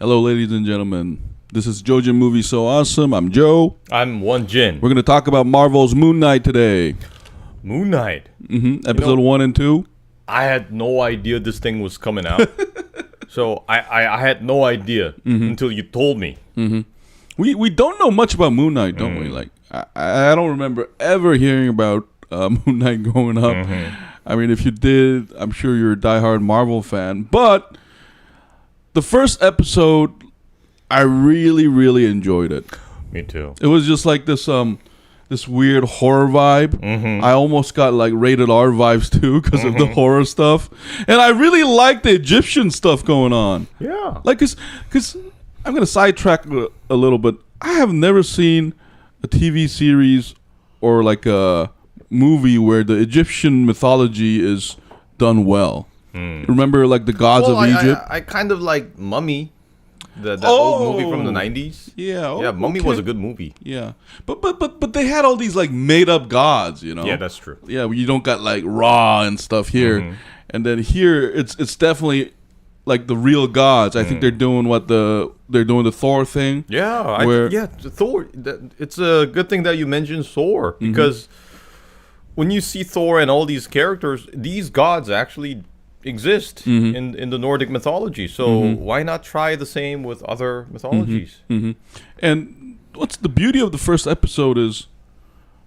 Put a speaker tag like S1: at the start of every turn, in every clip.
S1: Hello, ladies and gentlemen. This is JoeJinMovieSoAwesome. I'm Joe.
S2: I'm Won-Jin.
S1: We're going to talk about Marvel's Moon Knight today.
S2: Moon Knight.
S1: Episode 1 and 2.
S2: I had no idea this thing was coming out. So I had no idea until you told me.
S1: We don't know much about Moon Knight, don't we? Like I don't remember ever hearing about Moon Knight growing up. I mean, if you did, I'm sure you're a diehard Marvel fan. But the first episode, I really, really enjoyed it.
S2: Me too.
S1: It was just like this this weird horror vibe. I almost got like rated R vibes too because of the horror stuff. And I really liked the Egyptian stuff going on.
S2: Yeah.
S1: Like, cause I'm going to sidetrack a little bit. I have never seen a TV series or like a movie where the Egyptian mythology is done well. Remember like the gods of Egypt?
S2: I kind of like Mummy. That old movie from the 90s.
S1: Yeah,
S2: Mummy was a good movie.
S1: Yeah, but they had all these like made up gods, you know.
S2: Yeah, that's true.
S1: Yeah, you don't got like Ra and stuff here, and then here it's definitely like the real gods. I think they're doing the Thor thing.
S2: Yeah, Thor. It's a good thing that you mentioned Thor because when you see Thor and all these characters, these gods actually exist in the Nordic mythology. So why not try the same with other mythologies?
S1: And what's the beauty of the first episode is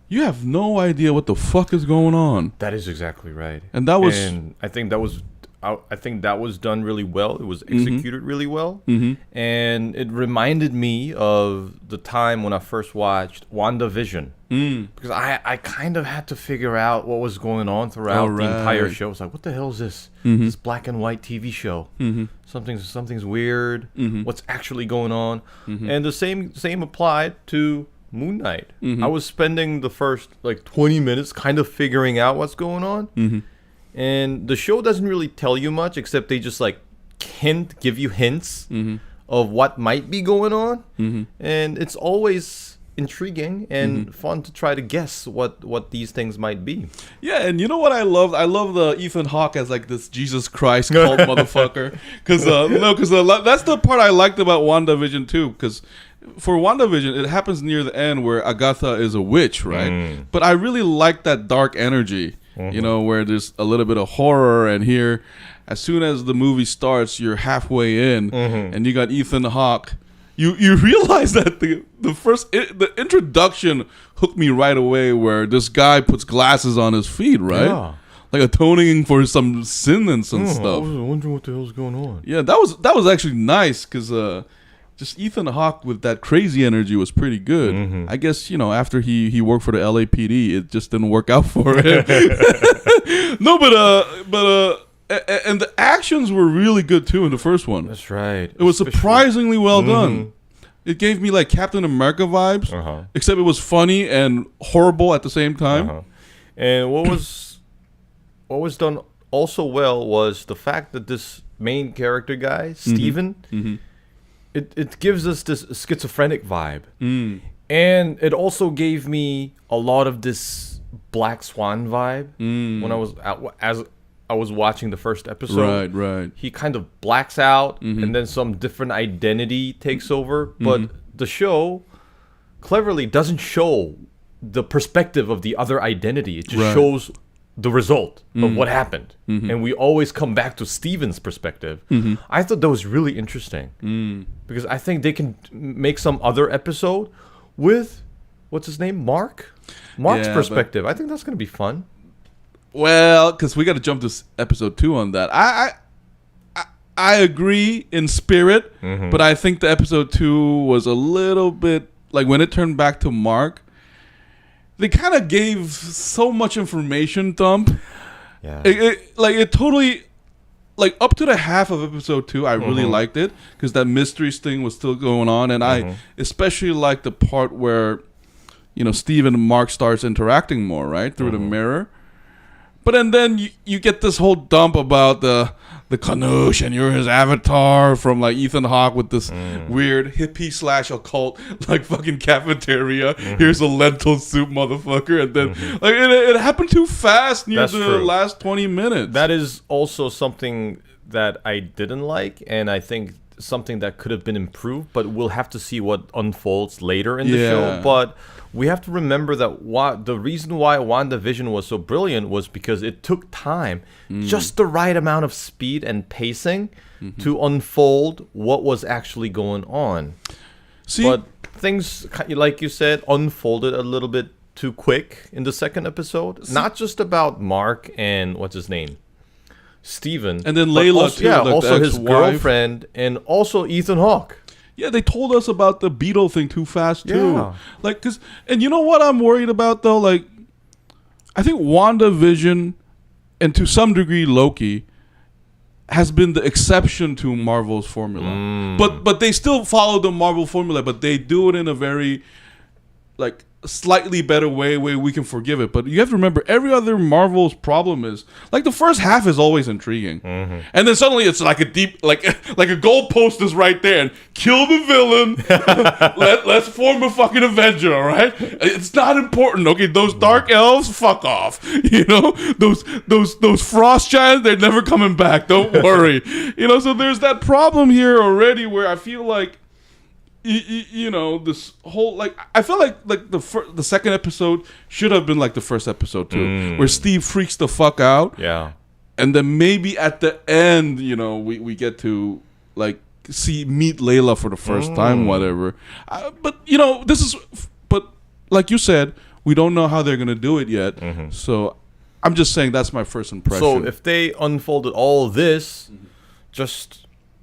S1: you have no idea what the fuck is going on.
S2: That is exactly right.
S1: And that was,
S2: and I think that was done really well. It was executed really well. And it reminded me of the time when I first watched WandaVision. Because I kind of had to figure out what was going on throughout the entire show. It's like, what the hell is this? This black and white TV show. Something's weird. What's actually going on? And the same applied to Moon Knight. I was spending the first like 20 minutes kind of figuring out what's going on. And the show doesn't really tell you much, except they just like give you hints of what might be going on. And it's always intriguing and fun to try to guess what these things might be.
S1: Yeah, and you know what I love? I love the Ethan Hawke as like this Jesus Christ cult motherfucker. Because that's the part I liked about WandaVision too. Because for WandaVision, it happens near the end where Agatha is a witch, right? But I really like that dark energy. You know, where there's a little bit of horror, and here, as soon as the movie starts, you're halfway in, and you got Ethan Hawke. You realize that the introduction hooked me right away, where this guy puts glasses on his feet, right? Yeah. Like atoning for some sin and some stuff.
S2: I was wondering what the hell's going on.
S1: Yeah, that was actually nice because just Ethan Hawke with that crazy energy was pretty good. I guess, you know, after he worked for the LAPD, it just didn't work out for him. No, but and the actions were really good too in the first one.
S2: That's right.
S1: It was surprisingly well done. It gave me like Captain America vibes, except it was funny and horrible at the same time.
S2: And what was done also well was the fact that this main character guy, Steven, it gives us this schizophrenic vibe. And it also gave me a lot of this Black Swan vibe when I was watching the first episode.
S1: Right.
S2: He kind of blacks out, and then some different identity takes over. But the show cleverly doesn't show the perspective of the other identity. It just shows the result of what happened. And we always come back to Steven's perspective. I thought that was really interesting. Because I think they can make some other episode with, what's his name? Marc's perspective. I think that's going to be fun.
S1: Well, because we got to jump to episode 2 on that. I agree in spirit, but I think the episode 2 was a little bit like when it turned back to Marc. They kind of gave so much information dump. Yeah, it totally like up to the half of episode 2. I really liked it because that mysteries thing was still going on, and I especially liked the part where Steven and Marc starts interacting more through the mirror. But then you get this whole dump about the Khonshu and you're his avatar from like Ethan Hawke with this weird hippie / occult like fucking cafeteria. Here's a lentil soup, motherfucker. And then like it happened too fast near the last 20 minutes.
S2: That is also something that I didn't like, and I think something that could have been improved, but we'll have to see what unfolds later in the show. But we have to remember that the reason why WandaVision was so brilliant was because it took time, just the right amount of speed and pacing to unfold what was actually going on. But things, like you said, unfolded a little bit too quick in the second episode. Not just about Mark and what's his name? Steven.
S1: And then Layla,
S2: also,
S1: too.
S2: Yeah,
S1: like
S2: also his girlfriend, and also Ethan Hawke.
S1: Yeah, they told us about the beetle thing too fast, too.
S2: Yeah.
S1: Like, and you know what I'm worried about, though? Like, I think WandaVision, and to some degree Loki, has been the exception to Marvel's formula. But they still follow the Marvel formula, but they do it in a very, like, slightly better way where we can forgive it. But you have to remember, every other Marvel's problem is like the first half is always intriguing, and then suddenly it's like a deep, like a goalpost is right there, and kill the villain. Let's form a fucking Avenger. All right, it's not important. Okay, those dark elves, fuck off. You know, those frost giants, they're never coming back. Don't worry. You know, so there's that problem here already where I feel like, you know, this whole, like, I felt like the second episode should have been like the first episode too, where Steve freaks the fuck out.
S2: Yeah.
S1: And then maybe at the end, you know, we get to like meet Layla for the first time, whatever. But you know, but like you said, we don't know how they're gonna do it yet. So I'm just saying that's my first impression.
S2: So if they unfolded all this, just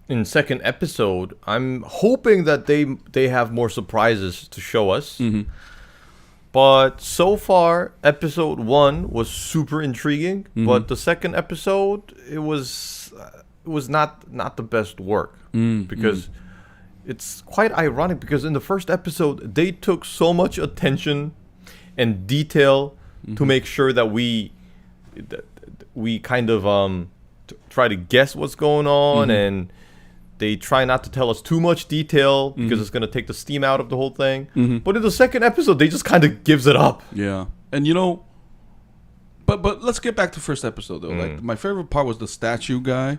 S2: in second episode, I'm hoping that they have more surprises to show us. But so far, episode 1 was super intriguing. But the second episode, it was not the best work, because it's quite ironic, because in the first episode they took so much attention and detail to make sure that we kind of try to guess what's going on, and they try not to tell us too much detail because it's going to take the steam out of the whole thing. But in the second episode, they just kind of gives it up.
S1: Yeah. And you know, but let's get back to first episode though. Like, my favorite part was the statue guy.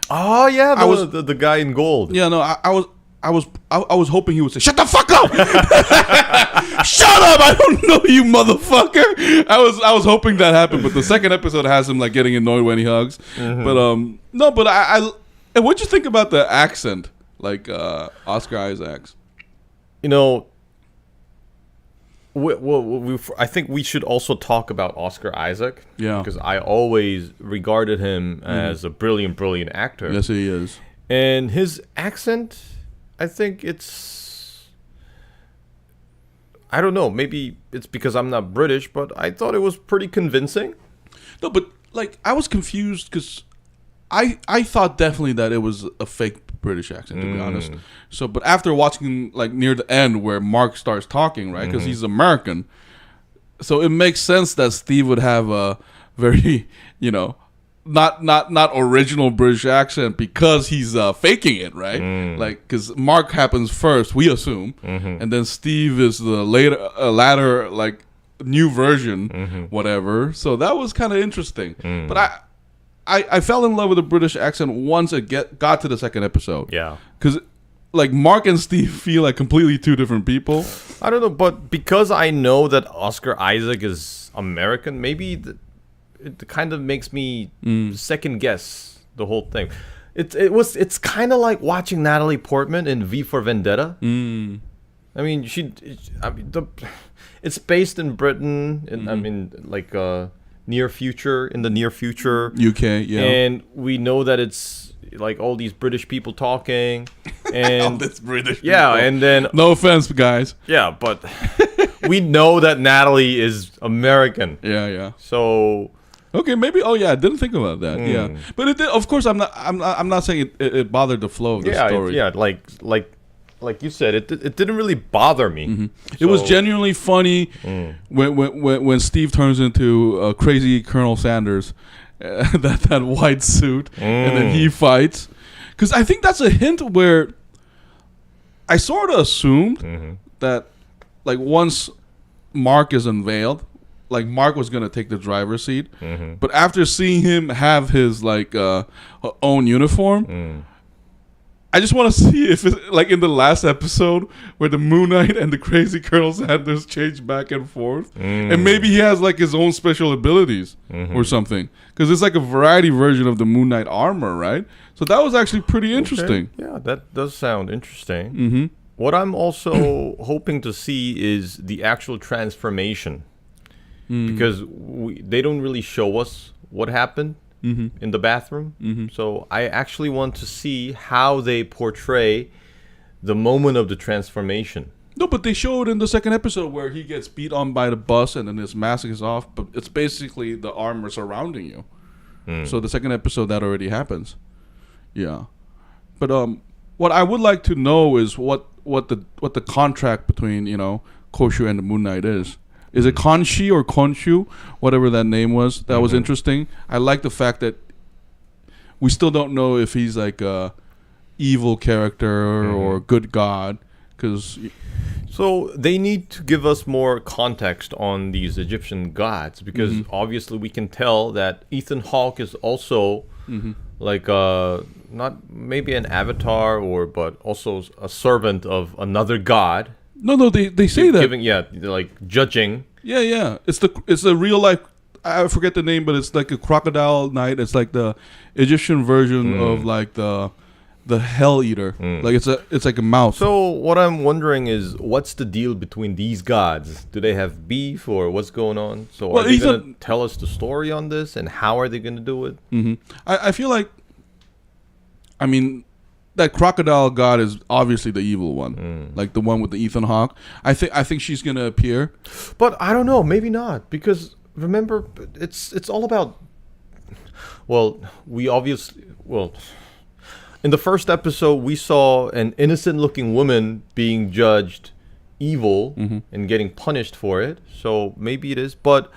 S2: Oh yeah, the guy in gold.
S1: Yeah, no, I was hoping he would say, "Shut the fuck up! Shut up! I don't know you, motherfucker." I was hoping that happened, but the second episode has him like getting annoyed when he hugs. But no, but I and what'd you think about the accent, like Oscar Isaac's?
S2: You know, I think we should also talk about Oscar Isaac.
S1: Yeah,
S2: because I always regarded him as a brilliant actor.
S1: Yes, he is.
S2: And his accent, I think I don't know, maybe it's because I'm not British, but I thought it was pretty convincing.
S1: No, but like I was confused because I thought definitely that it was a fake British accent, to be honest. So, but after watching like near the end where Mark starts talking, right, because he's American, so it makes sense that Steve would have a very, you know, not original British accent because he's faking it, right? Like, because Mark happens first, we assume, and then Steve is the latter like new version, whatever. So that was kind of interesting. But I fell in love with the British accent once it got to the second episode.
S2: Yeah,
S1: because like Mark and Steve feel like completely two different people.
S2: I don't know, but because I know that Oscar Isaac is American, maybe it kind of makes me second guess the whole thing. It's kind of like watching Natalie Portman in V for Vendetta. I mean, it's based in Britain, and I mean, like in the near future,
S1: UK, yeah,
S2: and we know that it's like all these British people talking, and
S1: all this British people.
S2: And then
S1: no offense, guys.
S2: Yeah, but we know that Natalie is American.
S1: Yeah.
S2: So.
S1: Okay, maybe. Oh yeah, I didn't think about that. Yeah, but it did, of course, I'm not saying it bothered the flow of the story.
S2: Like you said, it didn't really bother me. So,
S1: it was genuinely funny when Steve turns into crazy Colonel Sanders, that white suit, and then he fights. Because I think that's a hint where I sort of assumed that, like, once Mark is unveiled, like Mark was gonna take the driver's seat, but after seeing him have his like own uniform, I just want to see if it's like in the last episode where the Moon Knight and the Crazy Colonel's had this change back and forth, and maybe he has like his own special abilities or something, because it's like a variety version of the Moon Knight armor, right? So that was actually pretty interesting.
S2: Okay. Yeah, that does sound interesting. What I'm also hoping to see is the actual transformation, because they don't really show us what happened in the bathroom. So I actually want to see how they portray the moment of the transformation.
S1: No, but they show it in the second episode where he gets beat on by the bus and then his mask is off, but it's basically the armor surrounding you. So the second episode that already happens. Yeah. But what I would like to know is what the contract between, Khonshu and the Moon Knight is. Is it Khonshu or Khonshu, whatever that name was? That was interesting. I like the fact that we still don't know if he's like a evil character or good god, because
S2: so they need to give us more context on these Egyptian gods, because obviously we can tell that Ethan Hawke is also like not maybe an avatar but also a servant of another god.
S1: No, they say that.
S2: Like judging.
S1: Yeah. It's the real life. I forget the name, but it's like a crocodile knight. It's like the Egyptian version of like the Hell Eater. Like it's like a mouse.
S2: So what I'm wondering is, what's the deal between these gods? Do they have beef or what's going on? So are they going to tell us the story on this, and how are they going to do it?
S1: I feel like, I mean, that crocodile god is obviously the evil one, like the one with the Ethan Hawke. I think she's gonna appear,
S2: but I don't know. Maybe not, because remember, it's all about. Well, in the first episode, we saw an innocent-looking woman being judged evil and getting punished for it. So maybe it is, but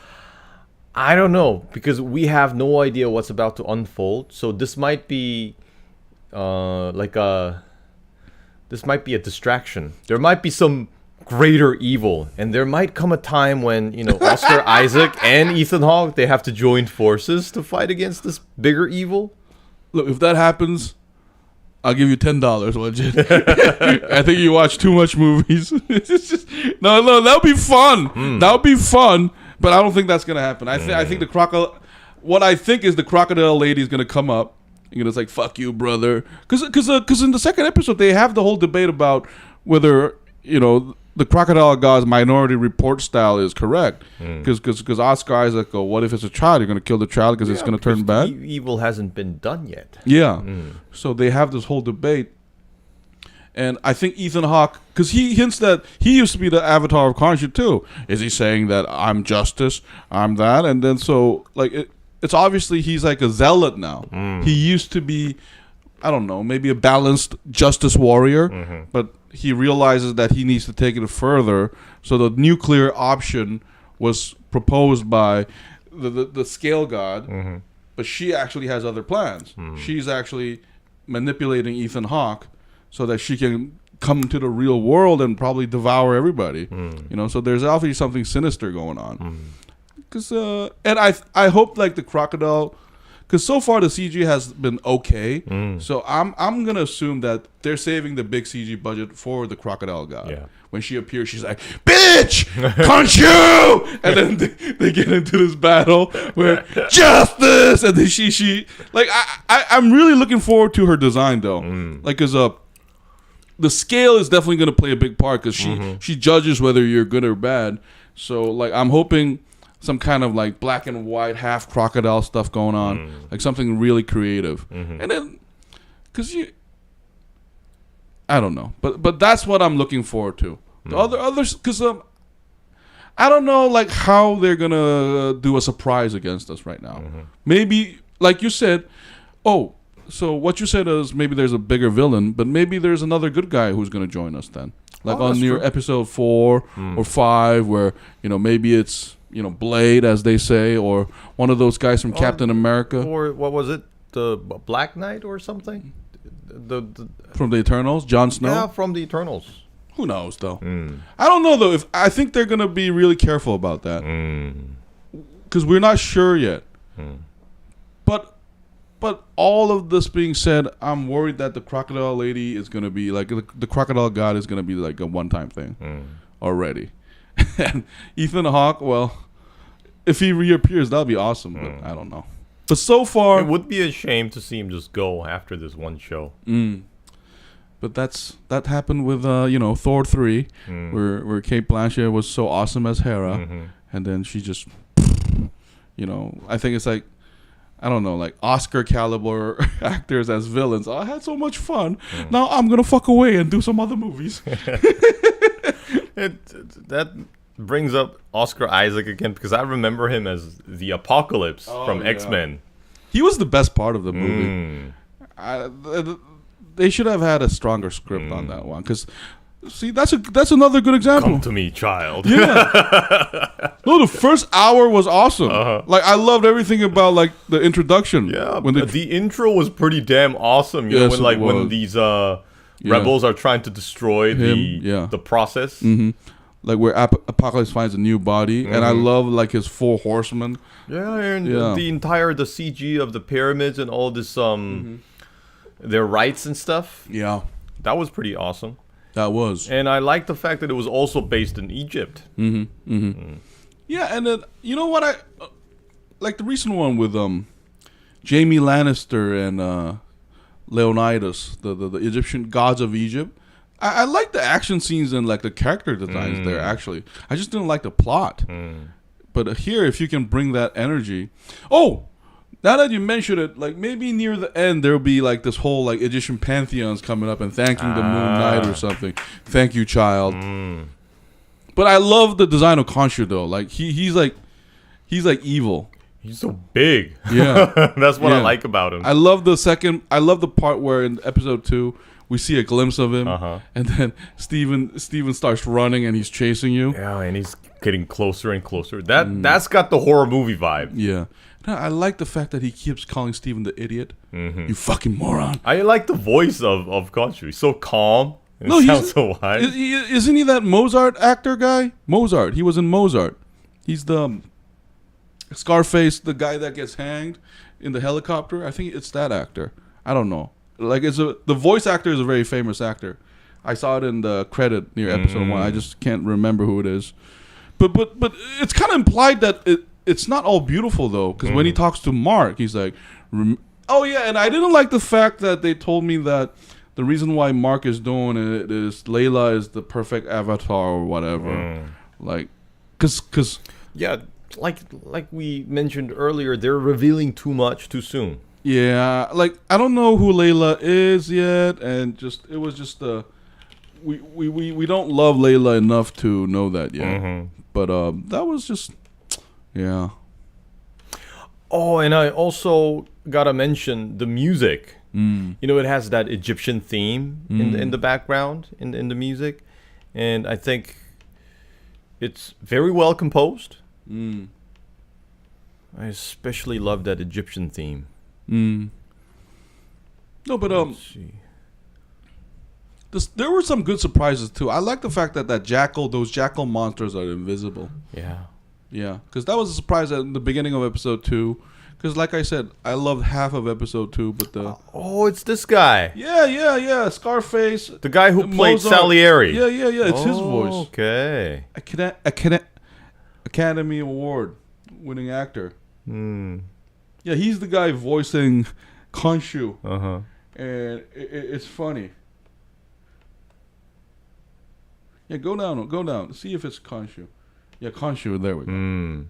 S2: I don't know, because we have no idea what's about to unfold. So this might be. This might be a distraction. There might be some greater evil, and there might come a time when Oscar Isaac and Ethan Hawke, they have to join forces to fight against this bigger evil.
S1: Look, if that happens, I'll give you $10, legit. I think you watch too much movies. It's just, no, that'll be fun. That'll be fun, but I don't think that's gonna happen. I think the crocodile. What I think is the crocodile lady is gonna come up. It's like, fuck you, brother. Because in the second episode, they have the whole debate about whether, the crocodile god's minority report style is correct. Because Oscar Isaac go, what if it's a child? You're going to kill the child because it's going to turn bad?
S2: Evil hasn't been done yet.
S1: Yeah. So they have this whole debate. And I think Ethan Hawke, because he hints that he used to be the avatar of Khonshu too. Is he saying that I'm justice, I'm that? And then so, like, it's obviously he's like a zealot now. He used to be, I don't know, maybe a balanced justice warrior, but he realizes that he needs to take it further. So the nuclear option was proposed by the scale god, but she actually has other plans. She's actually manipulating Ethan Hawke so that she can come to the real world and probably devour everybody. So there's obviously something sinister going on. And I hope like the crocodile, because so far the CG has been okay. So I'm gonna assume that they're saving the big CG budget for the crocodile god. Yeah. When she appears, she's like, "Bitch, Khonshu!" And then they get into this battle where justice, and then she like I'm really looking forward to her design though, like because the scale is definitely gonna play a big part because she judges whether you're good or bad. So like I'm hoping some kind of like black and white half crocodile stuff going on, like something really creative. And then, because I don't know, but that's what I'm looking forward to. The others, because I don't know like how they're gonna do a surprise against us right now. Maybe like you said, so what you said is maybe there's a bigger villain, but maybe there's another good guy who's gonna join us then, like on near episode 4 or 5, where maybe it's Blade, as they say, or one of those guys from Captain America.
S2: Or what was it? The Black Knight or something?
S1: From the Eternals? Jon Snow?
S2: Yeah, from the Eternals.
S1: Who knows, though? I don't know, though. I think they're going to be really careful about that. Because we're not sure yet. But But all of this being said, I'm worried that the crocodile lady is going to be like the crocodile god is going to be like a one-time thing already. And Ethan Hawke, well, if he reappears, that'll be awesome. But I don't know. But so far,
S2: it would be a shame to see him just go after this one show.
S1: But that happened with Thor 3, where Kate Blanchett was so awesome as Hera, and then she just, I think it's like, I don't know, like Oscar caliber actors as villains. I had so much fun. Now I'm gonna fuck away and do some other movies.
S2: That brings up Oscar Isaac again, because I remember him as the Apocalypse from X-Men.
S1: He was the best part of the movie. They should have had a stronger script on that one, because see, that's another good example.
S2: Come to me, child.
S1: Yeah. No, the first hour was awesome. Like, I loved everything about like the introduction.
S2: Yeah, when the intro was pretty damn awesome. You know, when these rebels are trying to destroy the process. Like where Apocalypse finds a new body, and I love like his 4 horsemen. Yeah, and the CG of the pyramids and all this their rites and stuff.
S1: Yeah,
S2: that was pretty awesome.
S1: That was.
S2: And I like the fact that it was also based in Egypt.
S1: Yeah, and then, you know what, I like the recent one with Jaime Lannister and Leonidas, the Egyptian gods of Egypt. I like the action scenes and like the character designs there, actually. I just didn't like the plot. But here, if you can bring that energy. Oh, now that you mentioned it, like maybe near the end there'll be like this whole like Egyptian pantheons coming up and thanking the Moon Knight or something. Thank you, child. But I love the design of Khonshu though. Like he's like evil.
S2: He's so big.
S1: Yeah,
S2: that's what I like about him.
S1: I love the part where in episode 2 we see a glimpse of him, and then Steven starts running and he's chasing you.
S2: Yeah, and he's getting closer and closer. That's got the horror movie vibe.
S1: Yeah. I like the fact that he keeps calling Steven the idiot. You fucking moron.
S2: I like the voice of Khonshu. He's so calm. And no, sounds so wise.
S1: Isn't he that Mozart actor guy? Mozart. He was in Mozart. He's the Scarface, the guy that gets hanged in the helicopter. I think it's that actor. I don't know. Like the voice actor is a very famous actor. I saw it in the credit near episode 1. I just can't remember who it is. But it's kind of implied that it's not all beautiful though, because when he talks to Marc, he's like, oh yeah, and I didn't like the fact that they told me that the reason why Marc is doing it is Layla is the perfect avatar or whatever. Like, cause
S2: yeah, like we mentioned earlier, they're revealing too much too soon.
S1: Yeah, like I don't know who Layla is yet, and it was just we don't love Layla enough to know that yet. But that was just. Yeah. Oh,
S2: and I also gotta mention the music. You know, it has that Egyptian theme in the background in the music, and I think it's very well composed. I especially love that Egyptian theme.
S1: No, but there were some good surprises too. I like the fact that those jackal monsters are invisible. Yeah, because that was a surprise in the beginning of episode 2. Because, like I said, I loved half of episode 2, but
S2: it's this guy.
S1: Yeah, Scarface.
S2: The guy who played Salieri.
S1: Yeah, it's his voice.
S2: Okay.
S1: Academy Award winning actor. Yeah, he's the guy voicing Khonshu. And it's funny. Yeah, go down. See if it's Khonshu. Yeah, Khonshu, there we go.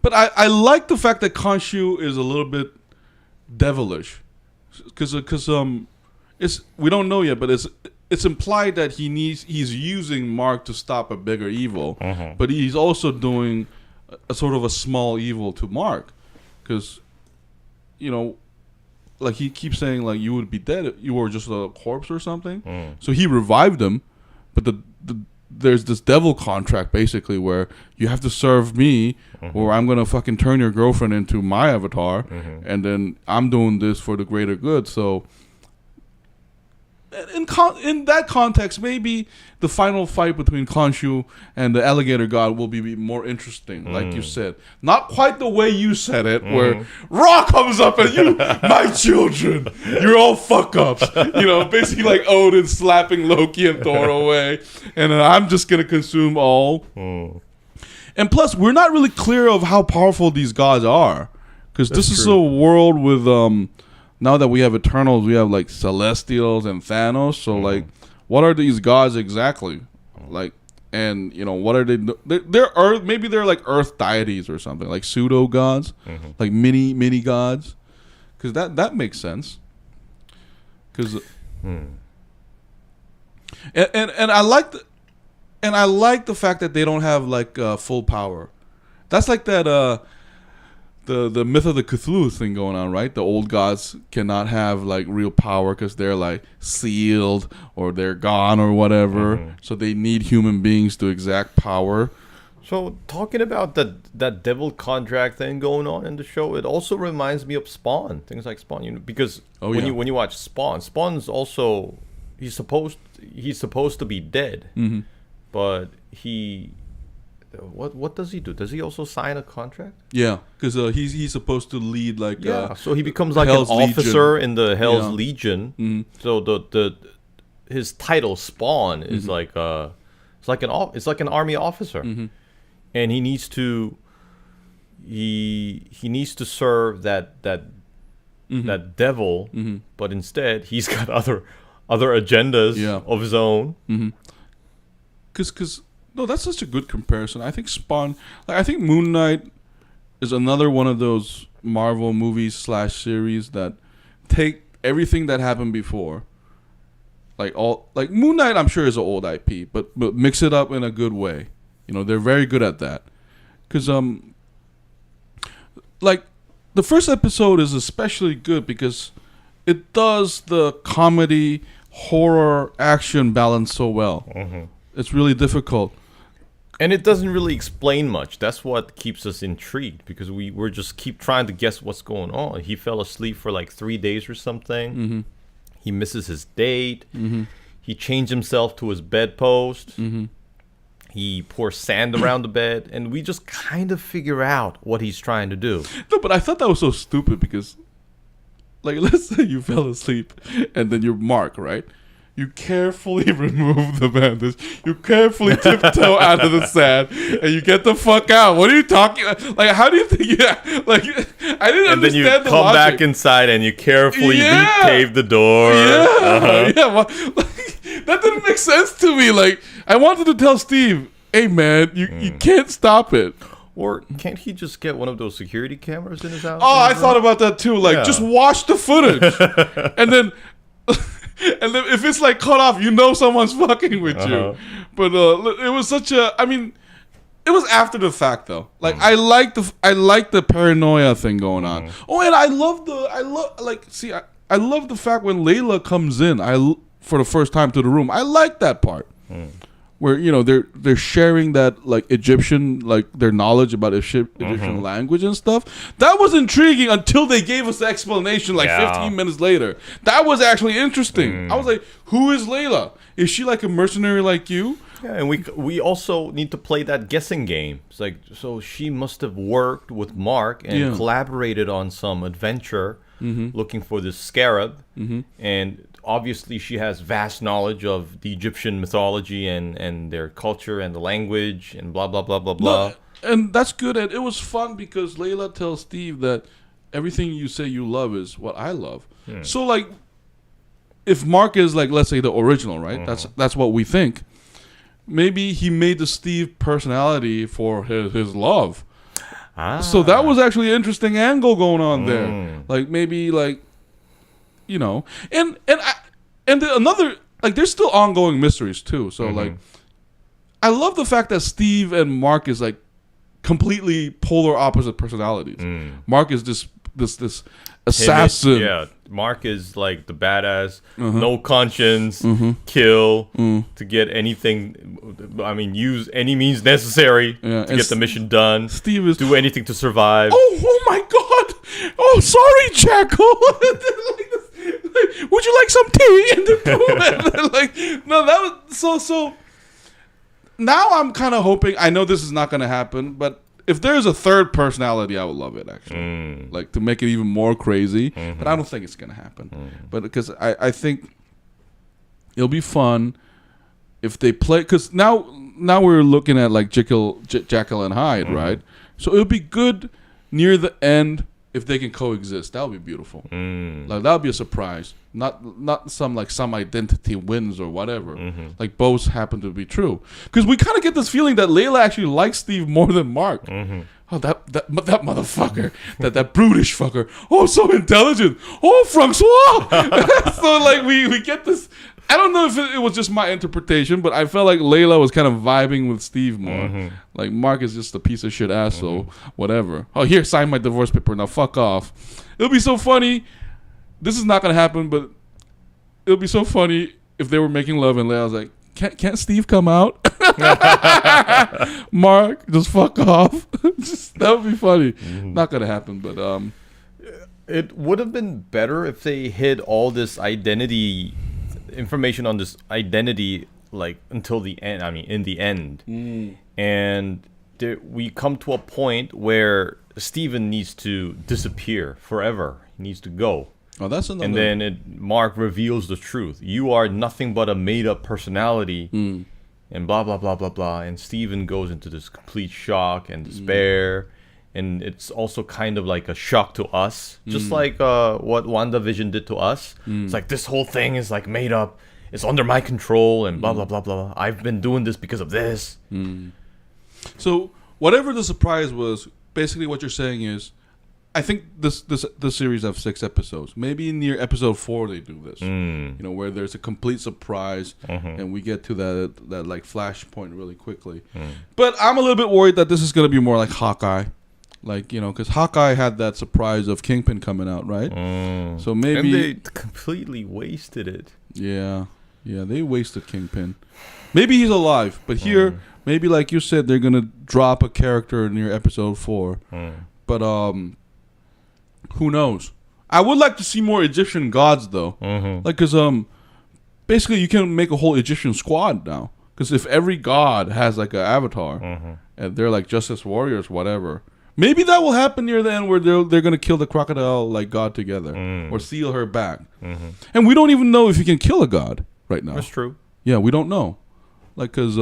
S1: But I like the fact that Khonshu is a little bit devilish. Because we don't know yet, but it's implied that he's using Marc to stop a bigger evil. But he's also doing a sort of a small evil to Marc. Because, like he keeps saying like you would be dead, you were just a corpse or something. So he revived him, but there's this devil contract basically where you have to serve me or I'm gonna fucking turn your girlfriend into my avatar and then I'm doing this for the greater good. So in that context, maybe the final fight between Khonshu and the alligator god will be more interesting, like you said. Not quite the way you said it, where Ra comes up and you, my children, you're all fuck ups. Basically like Odin slapping Loki and Thor away, and I'm just gonna consume all. And plus, we're not really clear of how powerful these gods are, because this is a world with now that we have Eternals, we have like Celestials and Thanos. So like, what are these gods exactly? Like, and what are they? They're Earth. Maybe they're like Earth deities or something, like pseudo gods, like mini gods. Because that makes sense. Because, and I like the fact that they don't have like full power. That's like that. The myth of the Cthulhu thing going on, right? The old gods cannot have like real power because they're like sealed or they're gone or whatever. So they need human beings to exact power.
S2: So talking about that devil contract thing going on in the show, it also reminds me of Spawn. Things like Spawn, because when you watch Spawn's also he's supposed to be dead, but he. What does he do? Does he also sign a contract?
S1: Yeah, because he's supposed to lead like
S2: so he becomes like
S1: Hell's
S2: an officer
S1: Legion.
S2: in the Hell's Legion. So his title Spawn is like it's like an army officer, and he needs to serve that devil, but instead he's got other agendas of his own.
S1: Because. No, that's such a good comparison. I think Spawn, I think Moon Knight is another one of those Marvel movies / series that take everything that happened before, like Moon Knight. I'm sure is an old IP, but mix it up in a good way. They're very good at that. Because like the first episode is especially good because it does the comedy, horror, action balance so well. It's really difficult.
S2: And it doesn't really explain much. That's what keeps us intrigued, because we're just keep trying to guess what's going on. He fell asleep for like 3 days or something. He misses his date. He changed himself to his bedpost. He pours sand around the bed, and we just kind of figure out what he's trying to do.
S1: No, but I thought that was so stupid because, like, let's say you fell asleep and then you're Marc, right? You carefully remove the bandage. You carefully tiptoe out of the sand, and you get the fuck out. What are you talking? Like, how do you think? Like, I didn't understand the logic. And then you
S2: come back inside, and you carefully repave the door.
S1: That didn't make sense to me. Like, I wanted to tell Steve, "Hey, man, you can't stop it."
S2: Or can't he just get one of those security cameras in his house?
S1: Oh, I thought about that too. Like, just watch the footage, and then. And then if it's like cut off, someone's fucking with you. But it was such a. I mean, it was after the fact though. Like I like the paranoia thing going on. Oh, and I love the fact when Layla comes in. For the first time to the room. I like that part. Where they're sharing that like Egyptian, like their knowledge about Egyptian language and stuff. That was intriguing until they gave us the explanation 15 minutes later. That was actually interesting. I was like, who is Layla? Is she like a mercenary like you?
S2: Yeah, and we also need to play that guessing game. It's like, so she must have worked with Marc and collaborated on some adventure looking for this scarab, and obviously she has vast knowledge of the Egyptian mythology and their culture and the language and blah blah blah blah blah.
S1: No, and that's good. And it was fun because Layla tells Steve that everything you say you love is what I love. So like, if Marc is like, let's say the original, right? That's what we think. Maybe he made the Steve personality for his love. So that was actually an interesting angle going on there. Like maybe like. And another, like, there's still ongoing mysteries too. So like, I love the fact that Steve and Marc is like completely polar opposite personalities. Marc is this assassin.
S2: Marc is like the badass, no conscience, kill to get anything. I mean, use any means necessary to get the mission done.
S1: Steve is
S2: do anything to survive.
S1: Oh my God! Oh, sorry, Jackal. Would you like some tea? And they're like, no, that was so. Now I'm kind of hoping. I know this is not going to happen, but if there's a third personality, I would love it actually, like to make it even more crazy. But I don't think it's going to happen. But because I think it'll be fun if they play. Because now we're looking at like Jekyll and Hyde, right? So it'll be good near the end. If they can coexist, that would be beautiful. Like that would be a surprise. Not some identity wins or whatever. Like both happen to be true. Because we kind of get this feeling that Layla actually likes Steve more than Marc. Oh, that motherfucker, that brutish fucker. Oh, so intelligent. Oh, Francois. So like we get this. I don't know if it was just my interpretation, but I felt like Layla was kind of vibing with Steve more. Like Marc is just a piece of shit asshole, whatever. Oh, here, sign my divorce paper. Now fuck off. It'll be so funny. This is not gonna happen, but it'll be so funny if they were making love and Layla was like, "Can't Steve come out?" Marc, just fuck off. That would be funny. Not gonna happen, but
S2: it would have been better if they hid all this identity information on this identity like until the end. I mean, in the end, and we come to a point where Steven needs to disappear forever. He needs to go.
S1: Oh, that's another.
S2: And then Marc reveals the truth. You are nothing but a made-up personality, and blah blah blah blah blah. And Steven goes into this complete shock and despair. And it's also kind of like a shock to us, just like what WandaVision did to us. It's like this whole thing is like made up. It's under my control and blah, blah, blah, blah. I've been doing this because of this.
S1: So whatever the surprise was, basically what you're saying is, I think this series have 6 episodes. Maybe near episode 4 they do this. You know, where there's a complete surprise and we get to that like flashpoint really quickly. But I'm a little bit worried that this is going to be more like Hawkeye. Like, you know, because Hawkeye had that surprise of Kingpin coming out, right? So maybe...
S2: And they completely wasted it.
S1: Yeah, they wasted Kingpin. Maybe he's alive, but here, maybe like you said, they're going to drop a character near episode 4. But, who knows? I would like to see more Egyptian gods, though. Like, because, basically you can make a whole Egyptian squad now. Because if every god has, like, an avatar, and they're, like, Justice Warriors, whatever... Maybe that will happen near the end where they're going to kill the crocodile like god together or seal her back. And we don't even know if you can kill a god right now.
S2: That's true.
S1: Yeah, we don't know. Like, because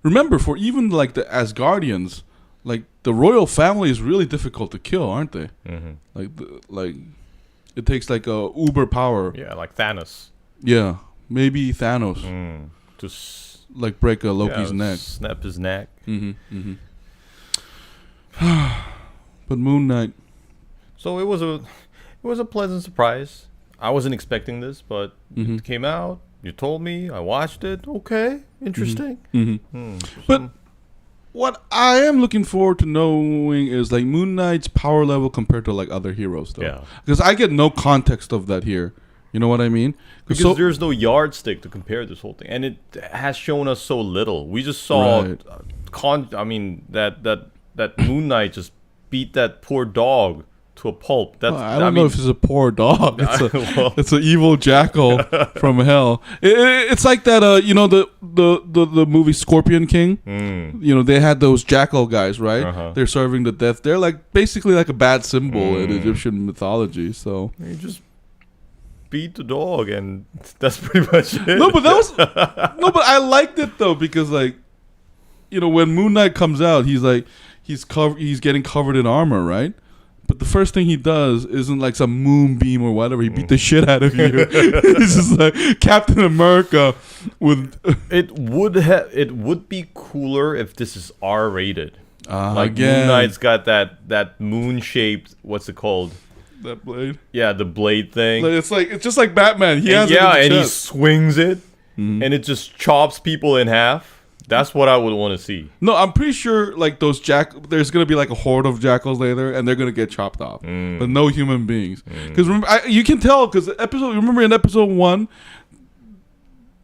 S1: remember, for even like the Asgardians, like the royal family is really difficult to kill, aren't they? Like it takes like a uber power.
S2: Yeah, like Thanos.
S1: Yeah, maybe Thanos.
S2: Just
S1: like break a Loki's neck.
S2: Snap his neck.
S1: But Moon Knight.
S2: So it was a pleasant surprise. I wasn't expecting this, but it came out. You told me. I watched it. Okay, interesting.
S1: But what I am looking forward to knowing is like Moon Knight's power level compared to like other heroes, though. Yeah. Because I get no context of that here. You know what I mean?
S2: Because there's no yardstick to compare this whole thing, and it has shown us so little. We just saw, that Moon Knight just beat that poor dog to a pulp. That's,
S1: I don't know if it's a poor dog. It's an evil jackal from hell. It's like that. You know the movie Scorpion King. You know they had those jackal guys, right? They're serving the death. They're like basically like a bad symbol in Egyptian mythology. So
S2: you just beat the dog, and that's pretty much it.
S1: No, but but I liked it though because like, you know, when Moon Knight comes out, he's like. He's getting covered in armor, right? But the first thing he does isn't like some moonbeam or whatever. He beat the shit out of you. It's just like Captain America with.
S2: It would be cooler if this is R-rated. Like
S1: again.
S2: Moon Knight's got that moon-shaped. What's it called?
S1: That blade.
S2: Yeah, the blade thing.
S1: It's just like Batman. He has
S2: he swings it, and it just chops people in half. That's what I would want to see. No,
S1: I'm pretty sure like those there's gonna be like a horde of jackals later, and they're gonna get chopped off, but no human beings. Because you can tell because remember in episode 1,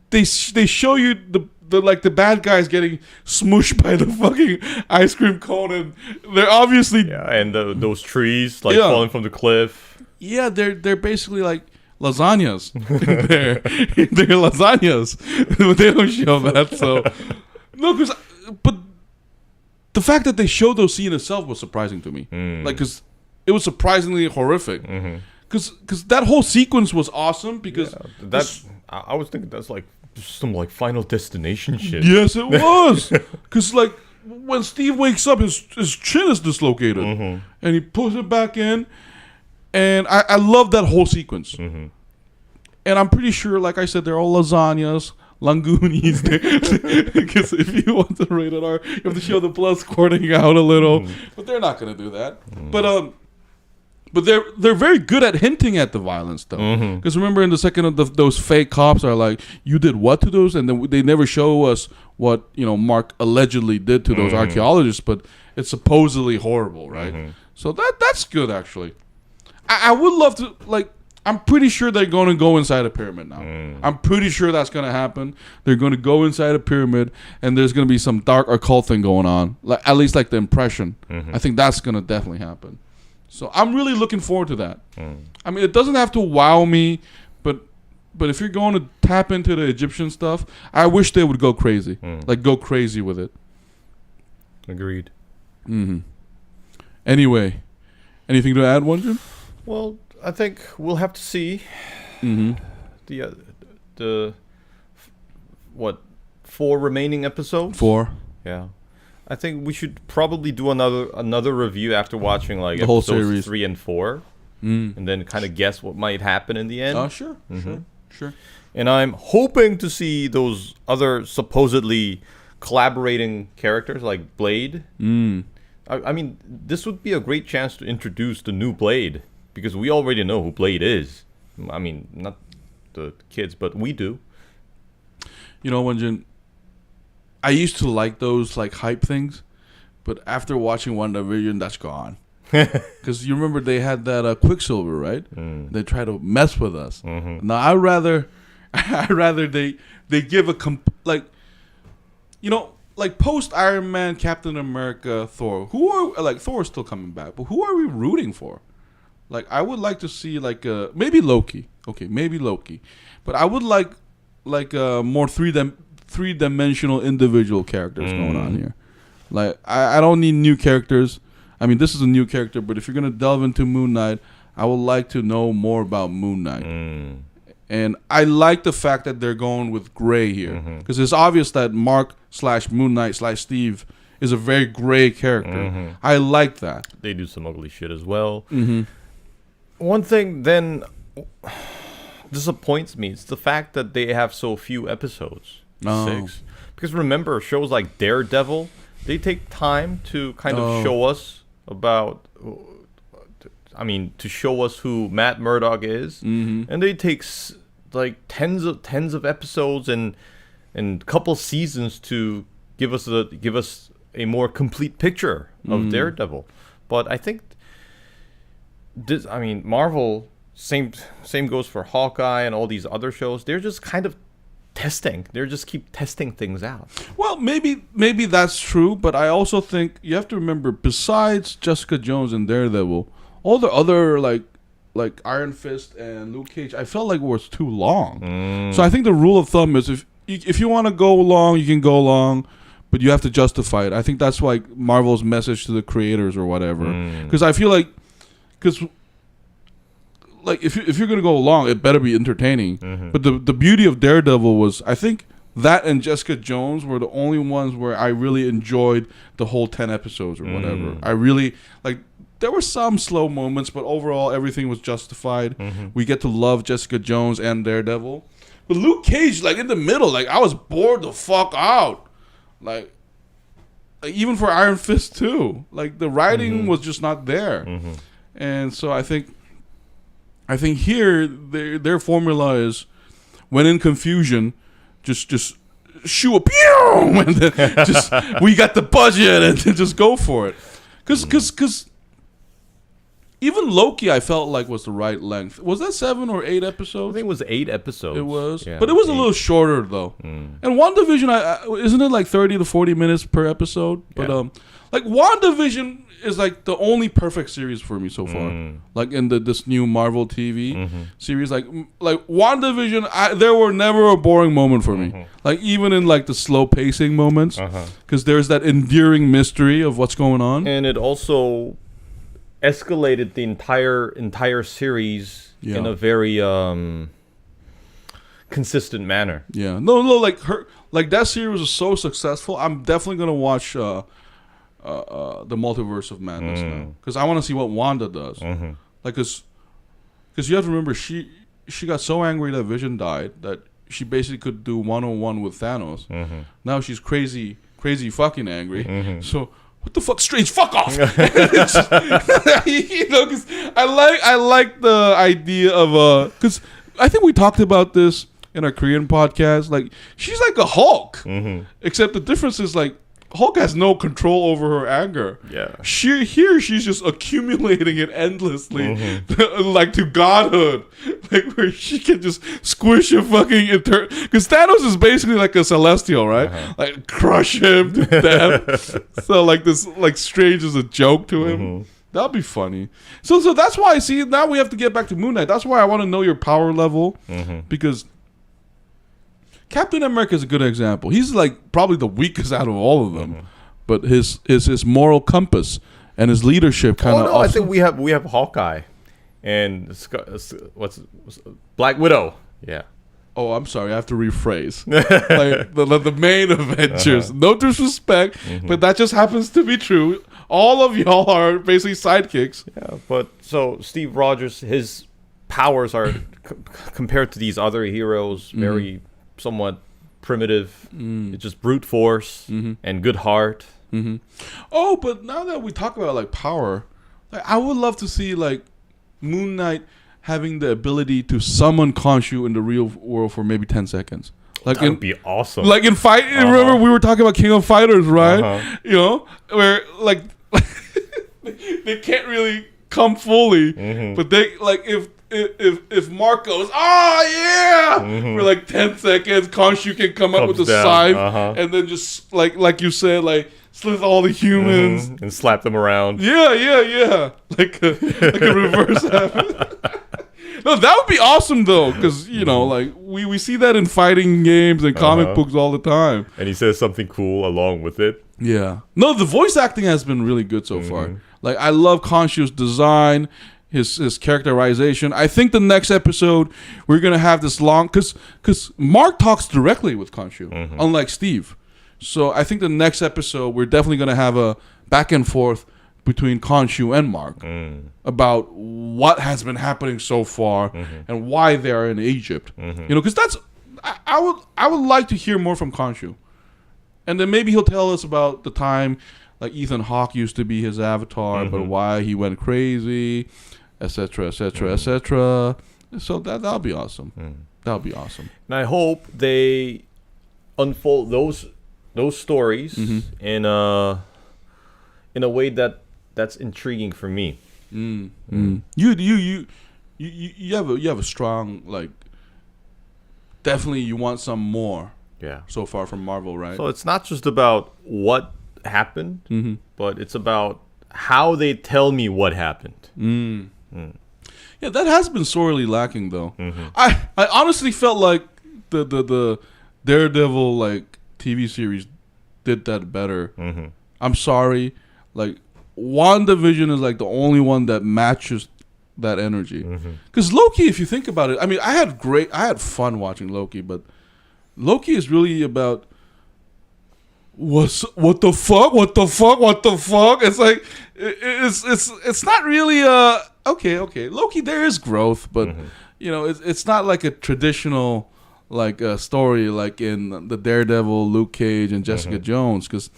S1: they show you the bad guys getting smooshed by the fucking ice cream cone, and they're obviously
S2: and those trees falling from the cliff.
S1: yeah, they're basically like lasagnas. they're lasagnas. They don't show that. So no, but the fact that they showed those scenes itself was surprising to me. Like, because it was surprisingly horrific. Because that whole sequence was awesome. Because
S2: I was thinking that's like some like Final Destination shit.
S1: Yes, it was. Because like when Steve wakes up, his chin is dislocated, and he puts it back in. And I love that whole sequence. And I'm pretty sure, like I said, they're all lasagnas, langoonies. Because if you want to rate it R, you have to show the blood squirting out a little. But they're not going to do that. But they're very good at hinting at the violence, though. Because remember, in the second of those fake cops are like, "You did what to those?" And then they never show us what Marc allegedly did to those archaeologists, but it's supposedly horrible, right? So that's good, actually. I would love to, like, I'm pretty sure they're going to go inside a pyramid now. I'm pretty sure that's going to happen. They're going to go inside a pyramid, and there's going to be some dark occult thing going on, like, at least like the impression. I think that's going to definitely happen. So I'm really looking forward to that. I mean, it doesn't have to wow me, but if you're going to tap into the Egyptian stuff, I wish they would go crazy. Like, go crazy with it.
S2: Agreed.
S1: Anyway, anything to add, Won-Jin?
S2: Well, I think we'll have to see the 4 remaining episodes.
S1: 4.
S2: Yeah, I think we should probably do another review after watching like
S1: the whole
S2: episodes
S1: series
S2: 3 and 4, and then kind of guess what might happen in the end.
S1: Oh, sure.
S2: And I'm hoping to see those other supposedly collaborating characters like Blade. I mean, this would be a great chance to introduce the new Blade. Because we already know who Blade is. I mean, not the kids, but we do.
S1: Won-Jin, I used to like those like hype things, but after watching WandaVision, that's gone. Because you remember they had that Quicksilver, right? They try to mess with us. Now I'd rather they give a like post Iron Man, Captain America, Thor. Thor is still coming back, but who are we rooting for? Like, I would like to see, like, maybe Loki. Okay, maybe Loki. But I would like more three-dimensional individual characters going on here. Like, I don't need new characters. I mean, this is a new character, but if you're going to delve into Moon Knight, I would like to know more about Moon Knight. And I like the fact that they're going with gray here. Because it's obvious that Mark/Moon Knight/Steve is a very gray character. I like that.
S2: They do some ugly shit as well. One thing then disappoints me is the fact that they have so few episodes. 6. Because remember, shows like Daredevil, they take time to kind of show us about, to show us who Matt Murdock is. And they take like tens of episodes and couple seasons to give us a more complete picture of Daredevil. But I think Marvel, same goes for Hawkeye and all these other shows. They're just kind of testing. They just keep testing things out.
S1: Well, maybe that's true, but I also think you have to remember, besides Jessica Jones and Daredevil, all the other like Iron Fist and Luke Cage, I felt like it was too long. So I think the rule of thumb is if you want to go long, you can go long, but you have to justify it. I think that's like Marvel's message to the creators or whatever. Because I feel like, if you're gonna go long, it better be entertaining. But the beauty of Daredevil was, I think that and Jessica Jones were the only ones where I really enjoyed the whole 10 episodes or whatever. I really there were some slow moments, but overall everything was justified. We get to love Jessica Jones and Daredevil. But Luke Cage, like in the middle, like I was bored the fuck out. Like even for Iron Fist too. Like the writing was just not there. And so I think here their formula is, when in confusion, just shoot a pew, and then just we got the budget and then just go for it. Because even Loki, I felt like was the right length. Was that 7 or 8
S2: I
S1: episodes?
S2: think it was 8 episodes.
S1: It was,
S2: Yeah,
S1: but it was a
S2: 8.
S1: little shorter though. And WandaVision, isn't it like 30 to 40 minutes per episode? But like WandaVision is like the only perfect series for me so far. Like in this new Marvel TV series, like WandaVision, there were never a boring moment for me. Like even in like the slow pacing moments, because there's that endearing mystery of what's going on.
S2: And it also escalated the entire series in a very consistent manner.
S1: Yeah, no, like that series was so successful. I'm definitely gonna watch the Multiverse of Madness now, because I want to see what Wanda does. Like, because you have to remember, she got so angry that Vision died that she basically could do 1-on-1 with Thanos. Now she's crazy fucking angry. So what the fuck, Strange? Fuck off! You know, because I like the idea of because I think we talked about this in our Korean podcast. Like, she's like a Hulk, except the difference is like Hulk has no control over her anger. Yeah, she's just accumulating it endlessly, like to godhood, like where she can just squish a fucking because Thanos is basically like a celestial, right? Like crush him to death. So like this, like Strange is a joke to him. That'd be funny. So that's why I see now we have to get back to Moon Knight. That's why I want to know your power level, because Captain America is a good example. He's like probably the weakest out of all of them, but his moral compass and his leadership kind of.
S2: I think we have Hawkeye, and what's Black Widow. Yeah.
S1: Oh, I'm sorry. I have to rephrase. Like the main Avengers. No disrespect, but that just happens to be true. All of y'all are basically sidekicks.
S2: Yeah, but so Steve Rogers, his powers are compared to these other heroes very somewhat primitive. It's just brute force and good heart.
S1: Oh, but now that we talk about like power, like I would love to see like Moon Knight having the ability to summon Khonshu in the real world for maybe 10 seconds. Like
S2: that would be awesome.
S1: Like in fight, remember we were talking about King of Fighters, right? You know, where like they can't really come fully, but they like if Marc goes, for like 10 seconds, Khonshu can come up with a scythe and then just like you said, like slit all the humans
S2: and slap them around.
S1: Yeah. Like a reverse happen. No, that would be awesome though, because you know, like we see that in fighting games and comic books all the time.
S2: And he says something cool along with it.
S1: Yeah. No, the voice acting has been really good so far. Like I love Khonshu's design, his characterization. I think the next episode we're gonna have this long because Marc talks directly with Khonshu, unlike Steve. So I think the next episode we're definitely gonna have a back and forth between Khonshu and Marc about what has been happening so far and why they are in Egypt. You know, because that's I would like to hear more from Khonshu, and then maybe he'll tell us about the time like Ethan Hawke used to be his avatar, but why he went crazy, etc., etc., etc. So that'll be awesome. That'll be awesome.
S2: And I hope they unfold those stories in a way that's intriguing for me.
S1: You have a strong, like, definitely you want some more.
S2: Yeah.
S1: So far from Marvel, right?
S2: So it's not just about what happened, but it's about how they tell me what happened.
S1: Yeah, that has been sorely lacking though. I honestly felt like the Daredevil like TV series did that better. I'm sorry, like WandaVision is like the only one that matches that energy. Because Loki, if you think about it, I mean, I had fun watching Loki, but Loki is really about what the fuck. It's like it's not really okay. Loki, there is growth, but you know, it's not like a traditional like a story like in the Daredevil, Luke Cage, and Jessica Jones, because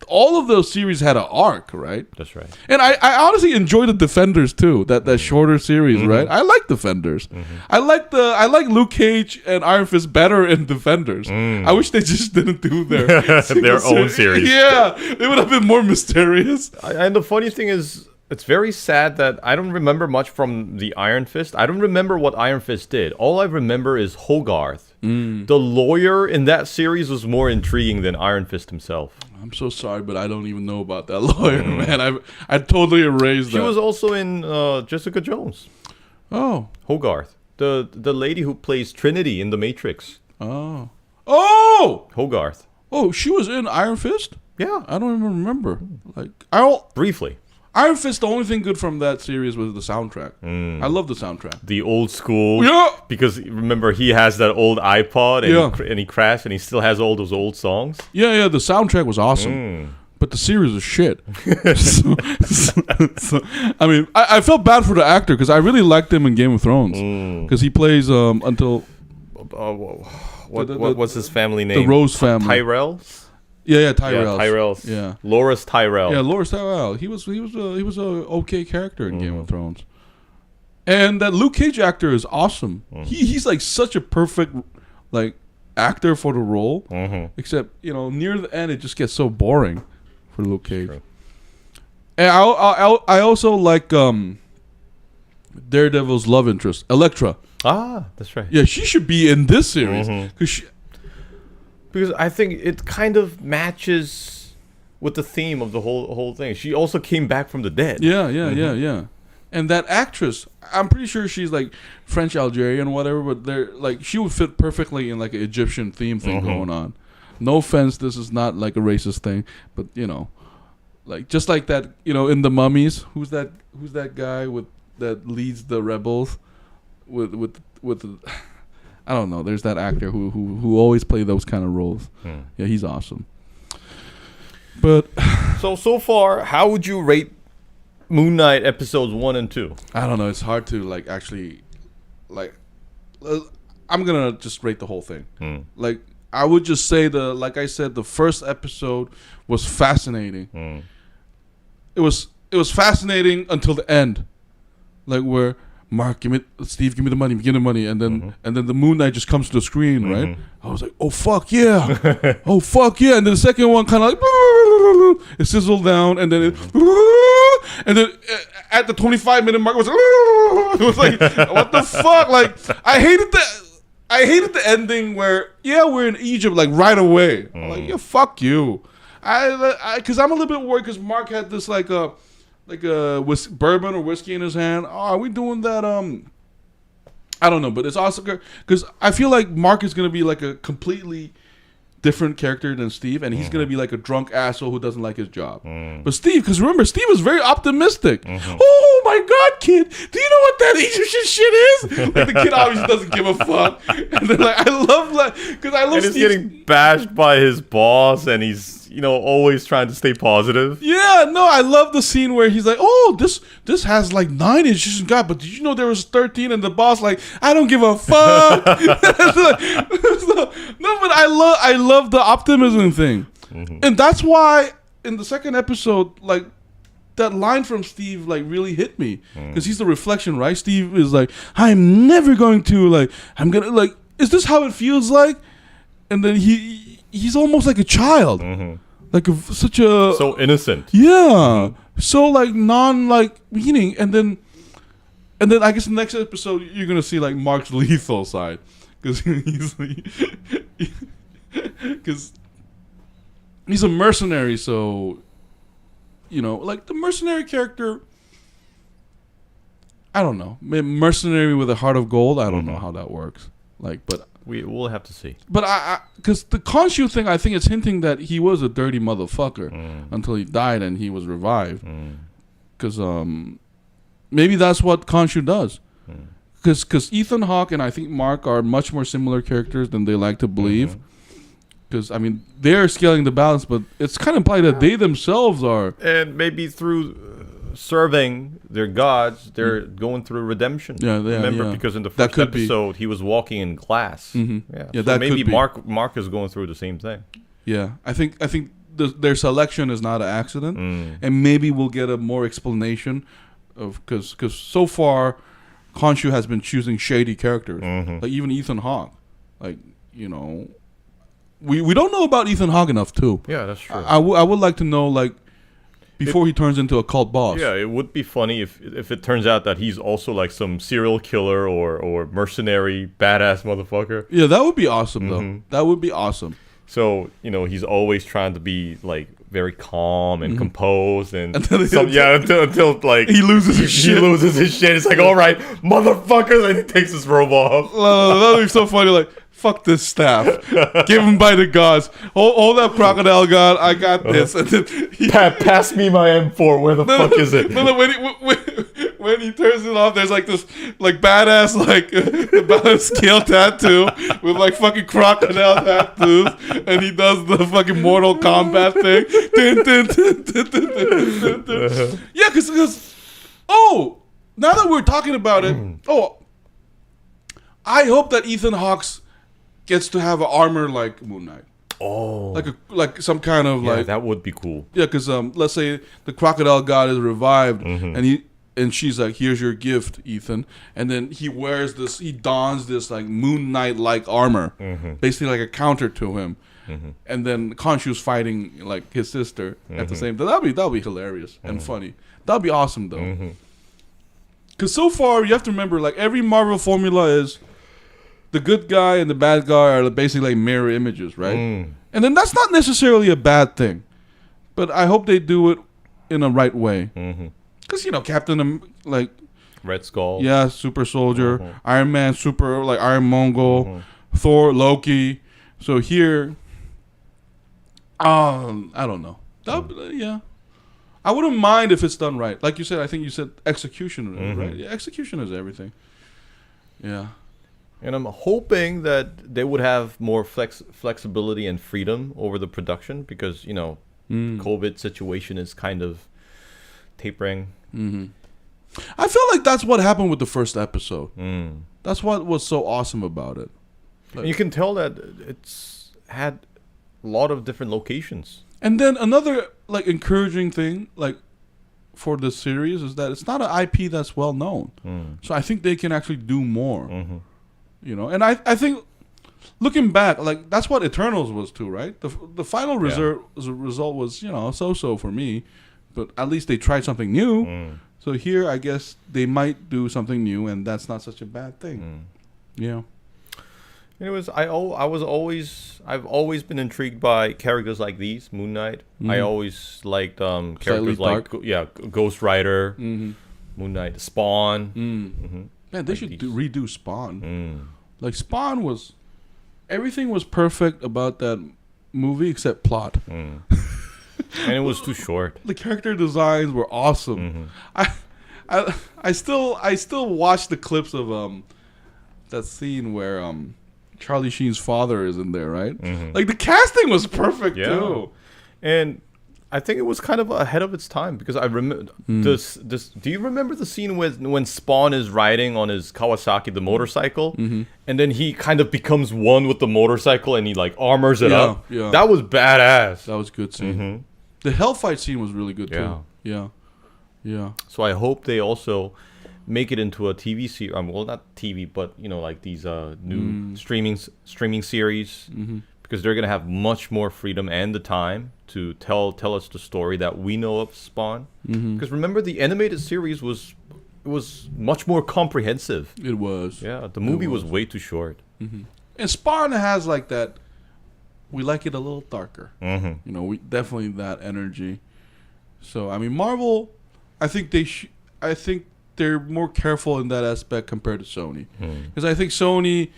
S1: all of those series had an arc, right?
S2: That's right.
S1: And I honestly enjoy the Defenders too. That shorter series, right? I like Defenders. I like Luke Cage and Iron Fist better in Defenders. I wish they just didn't do their
S2: own series.
S1: Yeah, it would have been more mysterious.
S2: And the funny thing is, It's very sad that I don't remember much from the Iron Fist. I don't remember what Iron Fist did. All I remember is Hogarth. The lawyer in that series was more intriguing than Iron Fist himself.
S1: I'm so sorry, but I don't even know about that lawyer, man. I totally erased that.
S2: She was also in Jessica Jones.
S1: Oh.
S2: Hogarth. The lady who plays Trinity in The Matrix.
S1: Oh. Oh!
S2: Hogarth.
S1: Oh, she was in Iron Fist?
S2: Yeah.
S1: I don't even remember.
S2: Briefly.
S1: Iron Fist, the only thing good from that series was the soundtrack. I love the soundtrack.
S2: The old school.
S1: Yeah.
S2: Because remember, he has that old iPod and he crashed and he still has all those old songs.
S1: Yeah, the soundtrack was awesome. But the series is shit. I mean, I felt bad for the actor because I really liked him in Game of Thrones. Because he plays until...
S2: what's his family name?
S1: The Rose family.
S2: Tyrell?
S1: Yeah, Tyrell.
S2: Yeah, Tyrell's.
S1: Yeah.
S2: Loras Tyrell.
S1: Yeah, Loras Tyrell. He was a okay character in Game of Thrones. And that Luke Cage actor is awesome. He's like such a perfect like actor for the role. Except, near the end it just gets so boring for Luke Cage. True. And I also like Daredevil's love interest, Elektra.
S2: Ah, that's right.
S1: Yeah, she should be in this series
S2: because I think it kind of matches with the theme of the whole thing. She also came back from the dead.
S1: Yeah. And that actress, I'm pretty sure she's like French Algerian or whatever, but they're like she would fit perfectly in like an Egyptian theme thing going on. No offense, this is not like a racist thing, but like just like that, in The Mummies, who's that guy that leads the rebels with I don't know. There's that actor who always play those kind of roles. Yeah, he's awesome. But
S2: so far, how would you rate Moon Knight episodes 1 and 2?
S1: I don't know. It's hard to like actually like. I'm gonna just rate the whole thing. Like I would just say like I said, the first episode was fascinating. It was fascinating until the end, like where. Mark, Steve, give me the money, and then the Moon Knight just comes to the screen, right? I was like, oh fuck yeah, and then the second one kind of like it sizzled down, and then and then at the 25-minute mark it was like what the fuck? Like I hated the ending where we're in Egypt like right away. I'm like fuck you, because I'm a little bit worried because Mark had this like a bourbon or whiskey in his hand. Oh, are we doing that? I don't know, but it's also because I feel like Mark is gonna be like a completely different character than Steve, and he's gonna be like a drunk asshole who doesn't like his job. But Steve, because remember, Steve is very optimistic. Oh my God, kid, do you know what that Egyptian shit is? Like the kid obviously doesn't give a fuck, and then like I love because I love.
S2: And he's getting bashed by his boss, and he's always trying to stay positive.
S1: Yeah, no, I love the scene where he's like, "Oh, this has like 9 inches in God, but did you know there was 13?" And the boss like, "I don't give a fuck." No, but I love the optimism thing, and that's why in the second episode, like that line from Steve like really hit me because he's the reflection, right? Steve is like, "I'm never going to like, I'm gonna like, is this how it feels like?" And then he's almost like a child. Like such a
S2: so innocent.
S1: Yeah. So like non like meaning, and then I guess the next episode you're gonna see like Mark's lethal side because he's a mercenary. So like the mercenary character. I don't know. Mercenary with a heart of gold. I don't know how that works. Like, but.
S2: We'll have to see.
S1: But because the Khonshu thing, I think it's hinting that he was a dirty motherfucker until he died and he was revived. Because maybe that's what Khonshu does. Because Ethan Hawke and I think Mark are much more similar characters than they like to believe. Because, I mean, they're scaling the balance, but it's kind of implied that they themselves are.
S2: And maybe through serving their gods, they're going through redemption. Remember, because in the first episode, he was walking in glass. So
S1: that
S2: maybe Mark is going through the same thing.
S1: Yeah, I think their selection is not an accident, and maybe we'll get a more explanation of because so far, Khonshu has been choosing shady characters, like even Ethan Hawke, like we don't know about Ethan Hawke enough too.
S2: Yeah, that's true.
S1: I would like to know like. before he turns into a cult boss.
S2: Yeah, it would be funny if it turns out that he's also like some serial killer or mercenary badass motherfucker.
S1: Yeah, that would be awesome though. That would be awesome.
S2: So, he's always trying to be like very calm and composed until like
S1: he loses his shit.
S2: He loses his shit. It's like, all right, motherfuckers, and he takes his robe off.
S1: That would be so funny. Like, fuck this staff. Give him by the gods. Hold that crocodile god. I got this. And then
S2: pass me my M4. Where the fuck is it?
S1: When he turns it off, there's like this like badass like balance scale tattoo with like fucking crocodile tattoos, and he does the fucking Mortal Kombat thing. Yeah, because now that we're talking about it, I hope that Ethan Hawke gets to have an armor like Moon Knight.
S2: Oh,
S1: like some kind of like
S2: that would be cool.
S1: Yeah, because let's say the crocodile god is revived, and she's like, "Here's your gift, Ethan," and then he dons this like Moon Knight like armor, basically like a counter to him, and then Khonshu's fighting like his sister at the same time. That'll be hilarious and funny. That'll be awesome though. Because so far you have to remember, like every Marvel formula is the good guy and the bad guy are basically like mirror images, right? And then that's not necessarily a bad thing, but I hope they do it in a right way. Because Captain like
S2: Red Skull,
S1: yeah, Super Soldier, Iron Man, Super like Iron Mongol, Thor, Loki. So here, I don't know. Yeah, I wouldn't mind if it's done right. Like you said, I think you said execution, right? Yeah, execution is everything. Yeah.
S2: And I'm hoping that they would have more flexibility and freedom over the production because, COVID situation is kind of tapering.
S1: I feel like that's what happened with the first episode. That's what was so awesome about it.
S2: Like, you can tell that it's had a lot of different locations.
S1: And then another like encouraging thing like for the series is that it's not an IP that's well known. So I think they can actually do more. And I think looking back, like that's what Eternals was too, right? The final result was so-so for me, but at least they tried something new. So here, I guess they might do something new, and that's not such a bad thing. Yeah.
S2: Anyways, I've always been intrigued by characters like these, Moon Knight. I always liked characters like Ghost Rider, Moon Knight, Spawn.
S1: Man, they should redo Spawn. Like Spawn everything was perfect about that movie except plot.
S2: And it was too short.
S1: The character designs were awesome. I still watch the clips of that scene where Charlie Sheen's father is in there, right? Like the casting was perfect too.
S2: And I think it was kind of ahead of its time because I remember this. Do you remember the scene when Spawn is riding on his Kawasaki, the motorcycle, and then he kind of becomes one with the motorcycle and he like armors it up? Yeah. That was badass.
S1: That was a good scene. The hell fight scene was really good too. Yeah.
S2: So I hope they also make it into a TV series. Well, not TV, but like these new streaming series. Because they're gonna have much more freedom and the time to tell us the story that we know of Spawn. Because remember, the animated series was much more comprehensive.
S1: It was.
S2: Yeah, the movie was way too short.
S1: And Spawn has like that. We like it a little darker. We definitely that energy. So I mean, Marvel, I think they're more careful in that aspect compared to Sony. Because I think Sony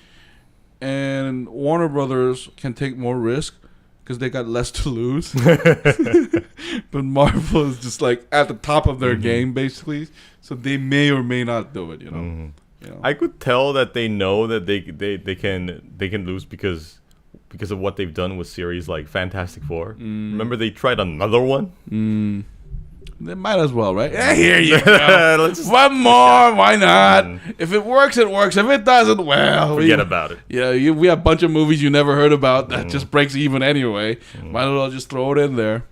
S1: and Warner Brothers can take more risk because they got less to lose. But Marvel is just like at the top of their game, basically. So they may or may not do it.
S2: I could tell that they know that they can lose because of what they've done with series like Fantastic Four. Remember they tried another one.
S1: They might as well, right? Yeah, here you go. One more, why not? If it works, it works. If it doesn't, well,
S2: forget about it.
S1: Yeah, we have a bunch of movies you never heard about that just breaks even anyway. Might as well just throw it in there.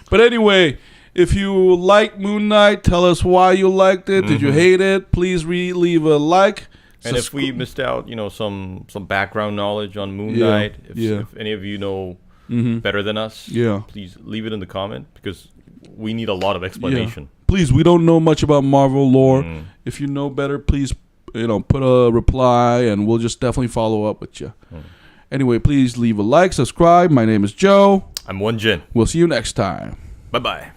S1: But anyway, if you like Moon Knight, tell us why you liked it. Did you hate it? Please leave a like.
S2: And if we missed out, some background knowledge on Moon Knight, if any of you know better than us, please leave it in the comment because we need a lot of explanation.
S1: Yeah. Please, we don't know much about Marvel lore. If you know better, please, put a reply, and we'll just definitely follow up with you. Anyway, please leave a like, subscribe. My name is Joe.
S2: I'm Won-Jin.
S1: We'll see you next time.
S2: Bye-bye.